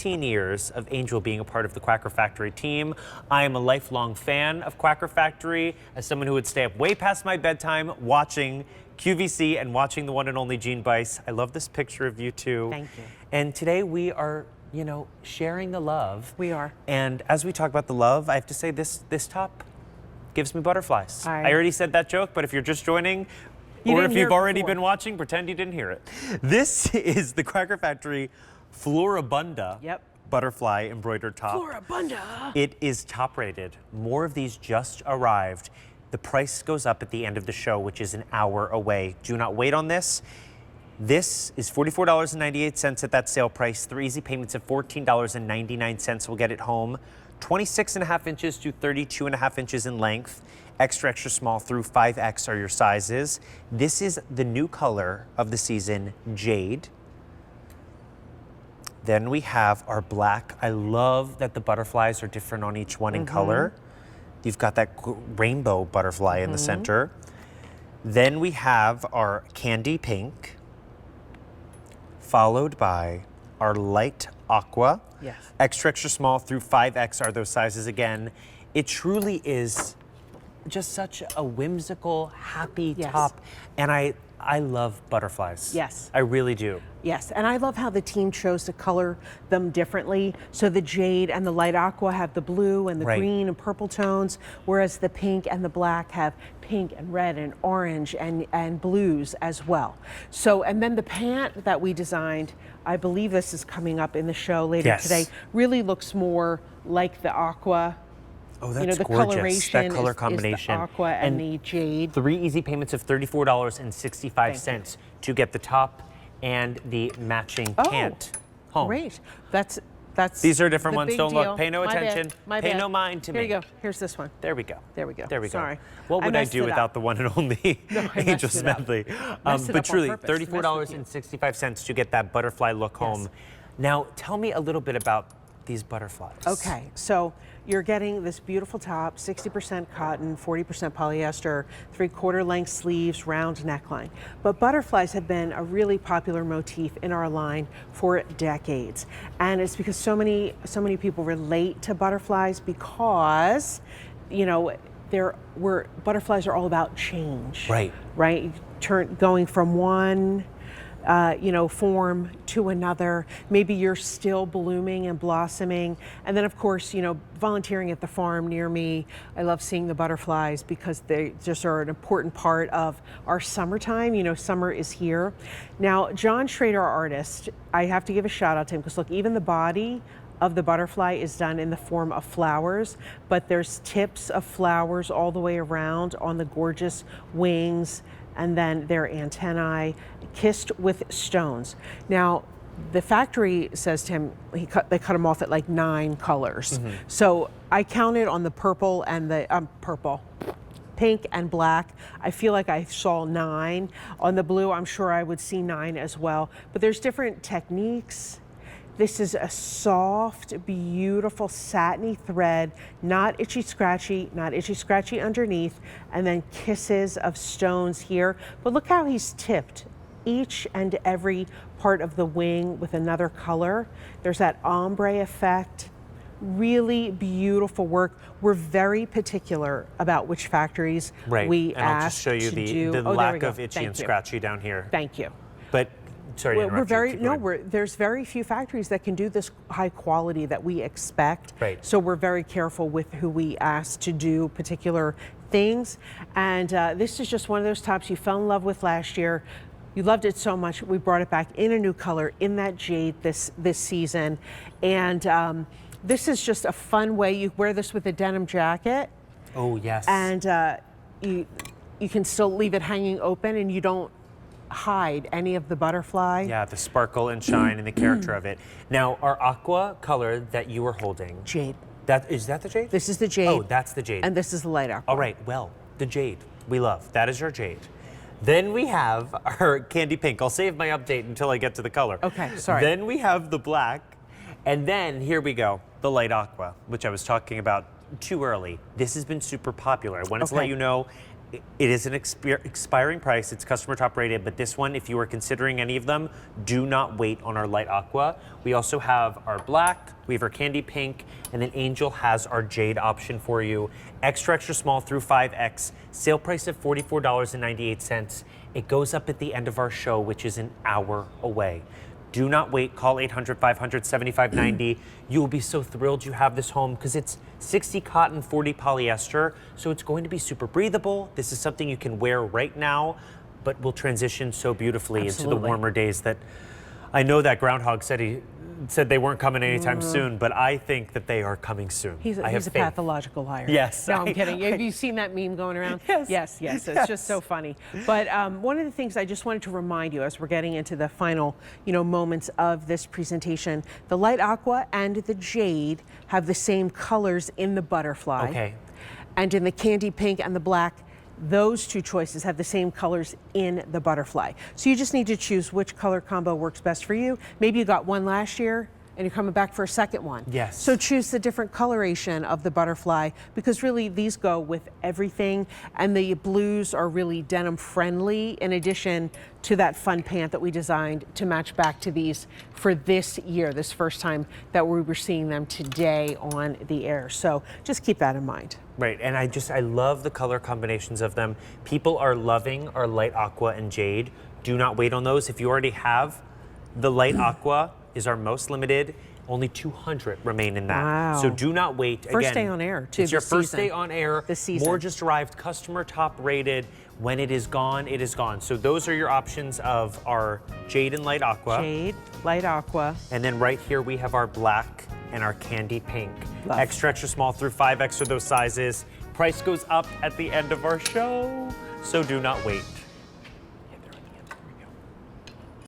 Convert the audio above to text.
15 years of Angel being a part of the Quacker Factory team. I am a lifelong fan of Quacker Factory, as someone who would stay up way past my bedtime watching QVC and watching the one and only Jean Bice. I love this picture of you two. Thank you. And today we are, you know, sharing the love. We are. And as we talk about the love, I have to say this top gives me butterflies. I already said that joke, but if you're just joining, or if you've already been watching, pretend you didn't hear it. This is the Quacker Factory Floribunda butterfly embroidered top. Floribunda! It is top rated. More of these just arrived. The price goes up at the end of the show, which is an hour away. Do not wait on this. This is $44.98 at that sale price. 3 easy payments of $14.99 will get it home. 26.5 inches to 32.5 inches in length. Extra, extra small through 5X are your sizes. This is the new color of the season, Jade. Then we have our black. I love that the butterflies are different on each one in color. You've got that rainbow butterfly in the center. Then we have our candy pink, followed by our light aqua. Yes. Extra, extra small through 5X are those sizes again. It truly is just such a whimsical, happy top. And I love butterflies. Yes. I really do. Yes, and I love how the team chose to color them differently. So the jade and the light aqua have the blue and the green and purple tones, whereas the pink and the black have pink and red and orange and blues as well. So, and then the pant that we designed, I believe this is coming up in the show later today, really looks more like the aqua. Oh, that's the gorgeous. Coloration that color is combination. the aqua and the jade. 3 easy payments of $34.65 to get the top and the matching pant home. Great. These are different ones. Don't deal. look. Pay no attention. Pay no mind to me. Here you go. Here's this one. There we go. There we go. There we go. Sorry. What would I do without the one and only Angel Smedley? But truly, $34.65 to get that butterfly look home. Now, tell me a little bit about these butterflies. Okay, so you're getting this beautiful top, 60% cotton, 40% polyester, 3/4 length sleeves, round neckline. But butterflies have been a really popular motif in our line for decades. And it's because so many people relate to butterflies because, you know, butterflies are all about change. Right? Going from one form to another. Maybe you're still blooming and blossoming. And then of course, volunteering at the farm near me, I love seeing the butterflies because they just are an important part of our summertime. Summer is here. Now, John Schrader, our artist, I have to give a shout out to him because look, even the body of the butterfly is done in the form of flowers, but there's tips of flowers all the way around on the gorgeous wings, and then their antennae kissed with stones. Now, the factory says to him, they cut him off at like 9 colors. So I counted on the purple and the pink and black. I feel like I saw 9. On the blue, I'm sure I would see 9 as well. But there's different techniques. This is a soft, beautiful, satiny thread, not itchy scratchy underneath, and then kisses of stones here. But look how he's tipped each and every part of the wing with another color. There's that ombre effect. Really beautiful work. We're very particular about which factories we and I'll just show you the lack of itchy and scratchy down here. Thank you. But sorry to interrupt you. There's very few factories that can do this high quality that we expect. So we're very careful with who we ask to do particular things. And this is just one of those tops you fell in love with last year. You loved it so much, we brought it back in a new color, in that jade this season. And this is just a fun way. You wear this with a denim jacket. Oh, yes. And you can still leave it hanging open and you don't hide any of the butterfly. Yeah, the sparkle and shine and the character of it. Now, our aqua color that you were holding. Jade. Is that the jade? This is the jade. Oh, that's the jade. And this is the light aqua. All right, well, the jade we love. That is our jade. Then we have our candy pink. I'll save my update until I get to the color. Okay, sorry. Then we have the black. And then, here we go, the light aqua, which I was talking about too early. This has been super popular. I wanted to let you know It is an expiring price. It's customer top rated, but this one, if you are considering any of them, do not wait on our light aqua. We also have our black, we have our candy pink, and then Angel has our jade option for you. Extra, extra small through 5X. Sale price of $44.98. It goes up at the end of our show, which is an hour away. Do not wait. Call 800-500-7590. You will be so thrilled you have this home because it's 60 cotton, 40 polyester. So it's going to be super breathable. This is something you can wear right now, but will transition so beautifully into the warmer days that I know that Groundhog said they weren't coming anytime soon, but I think that they are coming soon. He's a pathological liar. Yes. No, I'm kidding. Have you seen that meme going around? Yes. Yes. It's just so funny. But one of the things I just wanted to remind you as we're getting into the final, moments of this presentation, the light aqua and the jade have the same colors in the butterfly. Okay. And in the candy pink and the black, those two choices have the same colors in the butterfly. So you just need to choose which color combo works best for you. Maybe you got one last year and you're coming back for a second one. Yes. So choose the different coloration of the butterfly because really these go with everything, and the blues are really denim friendly in addition to that fun pant that we designed to match back to these for this year, this first time that we were seeing them today on the air. So just keep that in mind. Right, and I love the color combinations of them. People are loving our light aqua and jade. Do not wait on those. If you already have the light aqua, is our most limited. Only 200 remain in that. Wow. So do not wait. First day on air, too. It's your first day on air. This season. More just arrived, customer top rated. When it is gone, it is gone. So those are your options of our jade and light aqua. Jade, light aqua. And then right here we have our black and our candy pink. Love. Extra, extra small through 5X are those sizes. Price goes up at the end of our show, so do not wait.